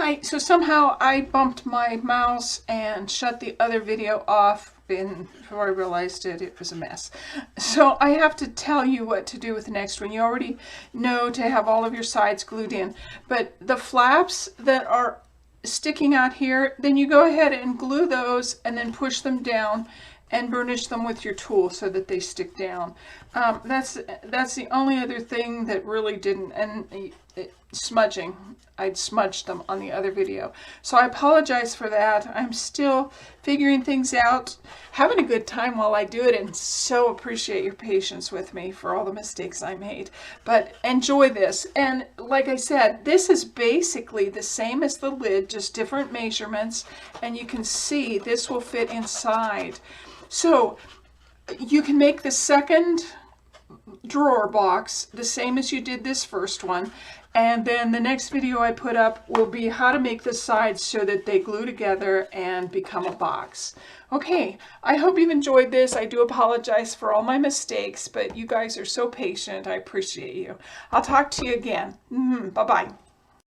Hi, so somehow I bumped my mouse and shut the other video off before I realized it was a mess. So I have to tell you what to do with the next one. You already know to have all of your sides glued in, but the flaps that are sticking out here, then you go ahead and glue those and then push them down and burnish them with your tool so that they stick down. That's the only other thing that really didn't, and smudging. I'd smudged them on the other video. So I apologize for that. I'm still figuring things out, having a good time while I do it, and so appreciate your patience with me for all the mistakes I made. But enjoy this. And like I said, this is basically the same as the lid, just different measurements. And you can see this will fit inside. So you can make the second drawer box the same as you did this first one, and then the next video I put up will be how to make the sides so that they glue together and become a box. Okay, I hope you've enjoyed this. I do apologize for all my mistakes, but you guys are so patient. I appreciate you. I'll talk to you again. Bye-bye.